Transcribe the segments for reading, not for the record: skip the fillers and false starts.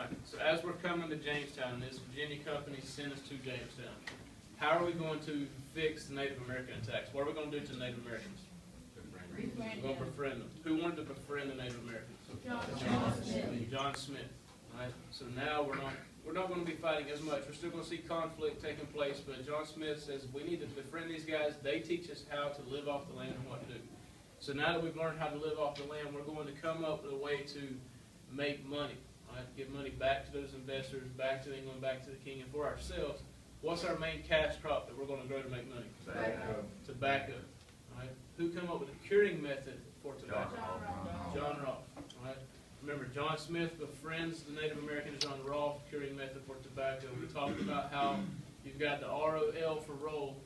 Right. So as we're coming to Jamestown, this Virginia company sent us to Jamestown. How are we going to fix the Native American attacks? What are we going to do to the Native Americans? We're going to befriend them. Who wanted to befriend the Native Americans? John Smith. John Smith. Right. So now we're not going to be fighting as much. We're still going to see conflict taking place, but John Smith says we need to befriend these guys. They teach us how to live off the land and what to do. So now that we've learned how to live off the land, we're going to come up with a way to make money. Right? Get money back to those investors, back to England, back to the king, and for ourselves. What's our main cash crop that we're going to grow to make money? Tobacco. Right? Who come up with a curing method for tobacco? John Rolfe. Right? Remember, John Smith befriends the Native Americans on Rolfe curing method for tobacco. We talked about how you've got the ROL for roll.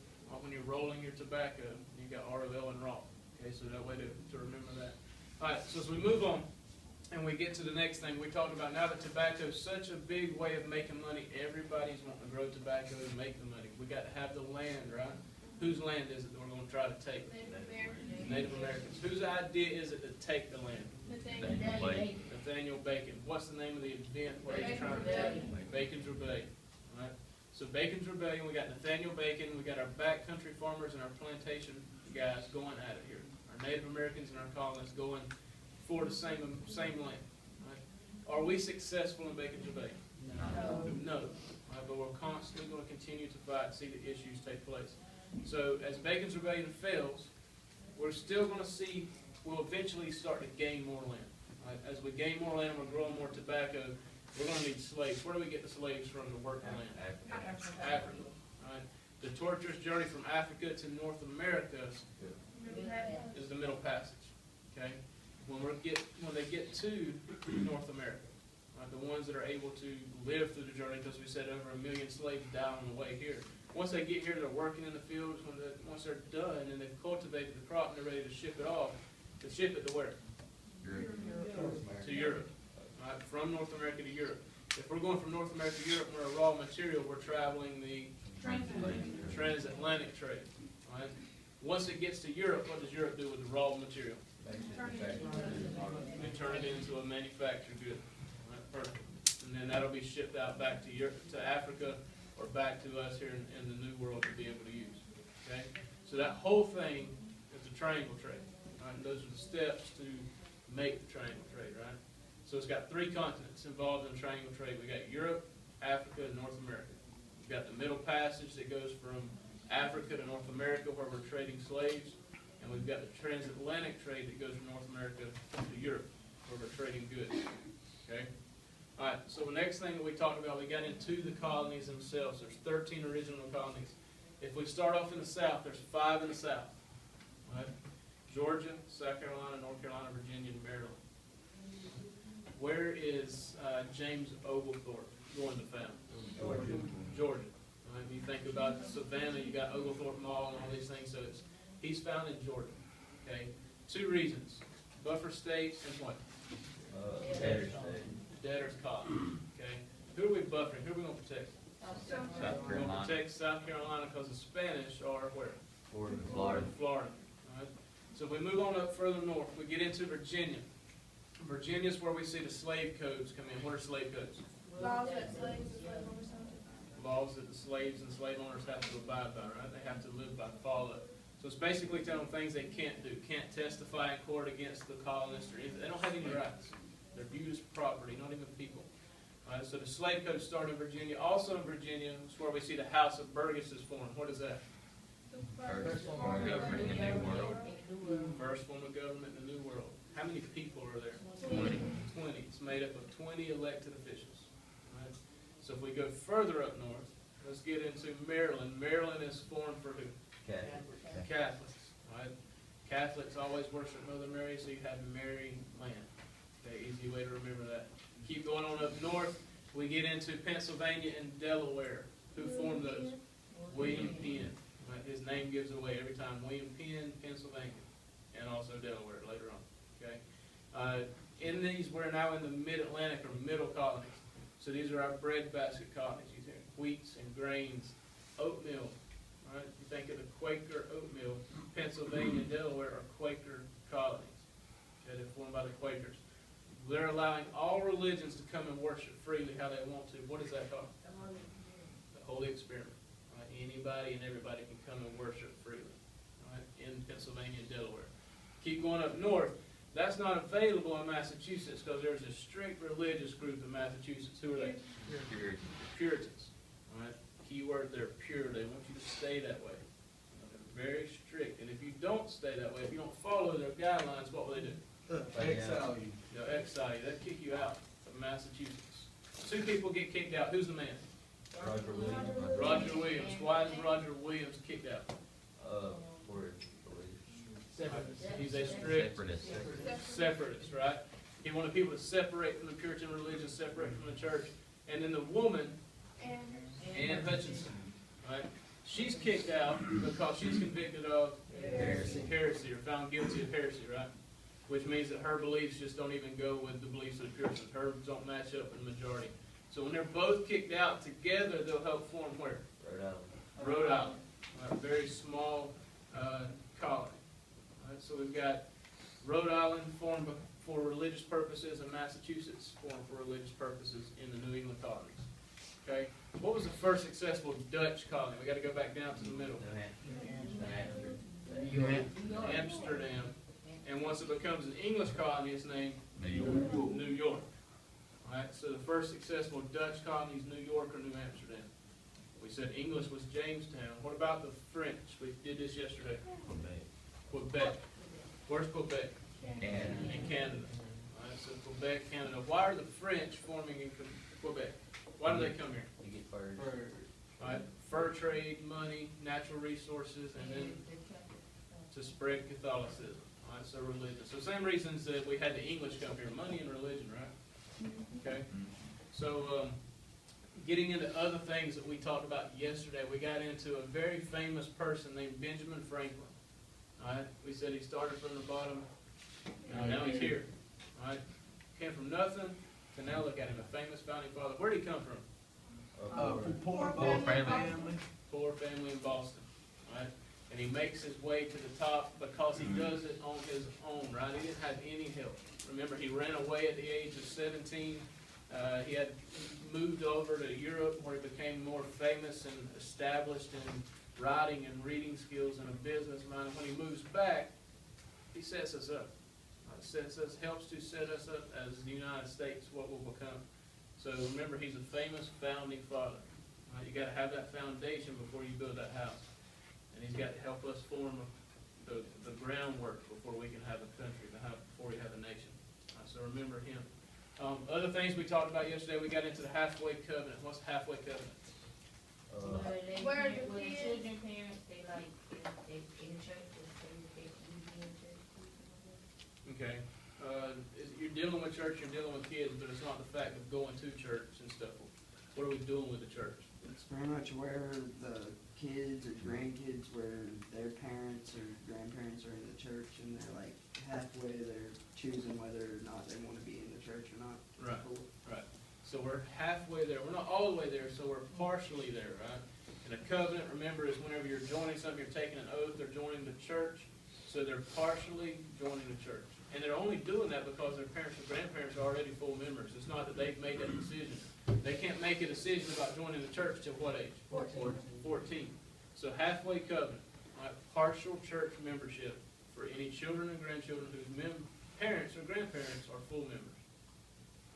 When you're rolling your tobacco, you've got ROL and Rolfe. Okay, so that way to remember that. All right, so as we move on and we get to the next thing, we talked about now that tobacco is such a big way of making money, everybody's wanting to grow tobacco and make the money. We got to have the land, right? Whose land is it that we're going to try to take? Native Americans. Whose idea is it to take the land? Nathaniel Bacon. What's the name of the event where he's trying to take it? Bacon's Rebellion. Right? So Bacon's Rebellion, we got Nathaniel Bacon, we got our backcountry farmers and our plantation guys going at it here. Our Native Americans and our colonists going for the same land. Right? Are we successful in Bacon's Rebellion? No. Right? But we're constantly going to continue to fight, see the issues take place. So as Bacon's Rebellion fails, we're still going to see, we'll eventually start to gain more land. Right? As we gain more land, we're growing more tobacco, we're going to need slaves. Where do we get the slaves from to work the land? Africa. Right? The torturous journey from Africa to North America is the Middle Passage. Okay? When they get to North America, right, the ones that are able to live through the journey, because we said over 1 million slaves die on the way here. Once they get here, they're working in the fields. Once they're done and they've cultivated the crop and they're ready to ship it off, to ship it to where? To Europe. Right? From North America to Europe. If we're going from North America to Europe, we're a raw material, we're traveling the transatlantic trade. Right? Once it gets to Europe, what does Europe do with the raw material? They turn it into a manufactured good. Right? Perfect. And then that'll be shipped out back to Europe, to Africa, or back to us here in the New World to be able to use. Okay? So that whole thing is a triangle trade. Right? And those are the steps to make the triangle trade, right? So it's got 3 continents involved in the triangle trade. We got Europe, Africa, and North America. We've got the Middle Passage that goes from Africa to North America where we're trading slaves. And we've got the transatlantic trade that goes from North America to Europe where we're trading goods. Okay? All right, so the next thing that we talked about, we got into the colonies themselves. There's 13 original colonies. If we start off in the South, there's 5 in the South. Right? Georgia, South Carolina, North Carolina, Virginia, and Maryland. Where is James Oglethorpe going to found? Georgia. Right? You think about Savannah, you got Oglethorpe Mall and all these things, so he's found in Georgia. Okay? 2 reasons. Buffer states and what? Debtors colony. Okay? Who are we buffering? Who are we going to protect? South We're going to Carolina. protect South Carolina because the Spanish are where? Florida. Florida. All right? So if we move on up further north, we get into Virginia. Virginia is where we see the slave codes come in. What are slave codes? Laws that slaves and slave owners have to Laws that the slaves and slave owners have to abide by, right? They have to live by, follow. So it's basically telling them things they can't do. Can't testify in court against the colonists or anything. They don't have any rights. They're viewed as property, not even people. Right, so the slave code started in Virginia. Also in Virginia is where we see the House of Burgess is formed. What is that? First form of government in the New World. First form of government in the New World. How many people are there? 20. 20. It's made up of 20 elected officials. Right? So if we go further up north, let's get into Maryland. Maryland is formed for who? Catholics. Right? Catholics always worship Mother Mary, so you have Mary Land. Okay, easy way to remember that. Keep going on up north, we get into Pennsylvania and Delaware. Who formed those? William Penn. Right? His name gives away every time. William Penn, Pennsylvania, and also Delaware later on. Okay. In these, we're now in the Mid-Atlantic or Middle colonies. So these are our breadbasket colonies. You think wheats and grains, oatmeal. Right? You think of the Quaker oatmeal. Pennsylvania and Delaware are Quaker colonies. Okay, they're formed by the Quakers. They're allowing all religions to come and worship freely how they want to. What is that called? The Holy Experiment. Right? Anybody and everybody can come and worship freely. Right? In Pennsylvania and Delaware. Keep going up north. That's not available in Massachusetts because there's a strict religious group in Massachusetts. Who are they? Puritans. Right? Key word there, pure. They want you to stay that way. They're very strict. And if you don't stay that way, if you don't follow their guidelines, what will they do? Exile you. They'll exile you. They'll kick you out of Massachusetts. Two people get kicked out. Who's the man? Roger Williams. Roger Williams. Why is Roger Williams kicked out? For He's a strict separatist. separatist, right? He wanted people to separate from the Puritan religion, separate from the church. And then the woman, Anne Hutchinson, right? She's kicked out because she's convicted of heresy or found guilty of heresy, right? Which means that her beliefs just don't even go with the beliefs of the Puritans. Hers don't match up in the majority. So when they're both kicked out together, they'll help form where? Rhode Island. A very small colony. Right, so we've got Rhode Island formed for religious purposes and Massachusetts formed for religious purposes in the New England colonies. Okay? What was the first successful Dutch colony? We got to go back down to the middle. Amsterdam. And once it becomes an English colony, it's named New York. All right, so the first successful Dutch colonies, New York or New Amsterdam. We said English was Jamestown. What about the French? We did this yesterday. Quebec. Where's Quebec? In Canada. All right, so Quebec, Canada. Why are the French forming in Quebec? Why do they come here? You get furs. All right, fur trade, money, natural resources, and then to spread Catholicism. All right, so religion. So same reasons that we had the English come here, money and religion, right? Okay. So getting into other things that we talked about yesterday, we got into a very famous person named Benjamin Franklin. All right, we said he started from the bottom, and now he's here. All right, came from nothing to now look at him, a famous founding father. Where did he come from? Poor family. Poor family in Boston. All right, and he makes his way to the top because he does it on his own. Right, he didn't have any help. Remember, he ran away at the age of 17. He had moved over to Europe where he became more famous and established in writing and reading skills and a businessman. And when he moves back, he sets us up. Helps to set us up as the United States, what we'll become. So remember, he's a famous founding father. You got to have that foundation before you build that house. And he's got to help us form the groundwork before we can have a country, before we have a nation. So remember him. Other things we talked about yesterday, we got into the halfway covenant. What's the halfway covenant? Where the children parents, they like in church, they in church. Okay. You're dealing with church, you're dealing with kids, but it's not the fact of going to church and stuff. What are we doing with the church? It's pretty much where the kids or grandkids, where their parents or grandparents are in the church and they're like halfway, they're choosing whether or not they want to be in the church or not. Right, right. So we're halfway there. We're not all the way there, so we're partially there, right? And a covenant, remember, is whenever you're joining something, you're taking an oath, they're joining the church. So they're partially joining the church. And they're only doing that because their parents and grandparents are already full members. It's not that they've made that decision. They can't make a decision about joining the church till what age? 14. So halfway covenant, right? Partial church membership for any children and grandchildren whose parents or grandparents are full members.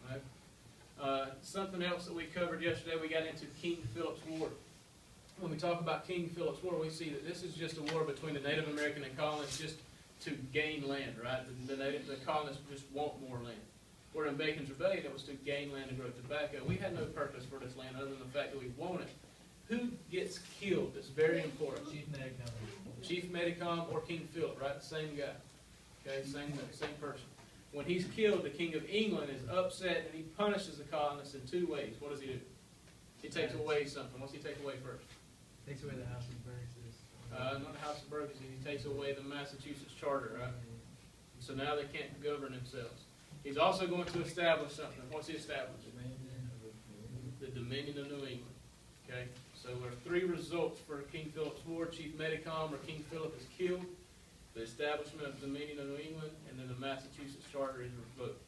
Right? Something else that we covered yesterday, we got into King Philip's War. When we talk about King Philip's War, we see that this is just a war between the Native American and colonists just to gain land, right? The colonists just want more land. Where in Bacon's Rebellion, it was to gain land and grow tobacco. We had no purpose for this land other than the fact that we want it. Who gets killed? It's very important. Chief Medicom or King Philip, right? The same guy. Okay, same person. When he's killed, the King of England is upset and he punishes the colonists in two ways. What does he do? He takes away something. What's he take away first? Takes away the House of Burgesses. Not the House of Burgesses. He takes away the Massachusetts Charter, right? So now they can't govern themselves. He's also going to establish something. What's he established? The Dominion of New England. Okay? So there are three results for King Philip's War. Chief Medicom or King Philip is killed. The establishment of the Dominion of New England, and then the Massachusetts Charter is revoked.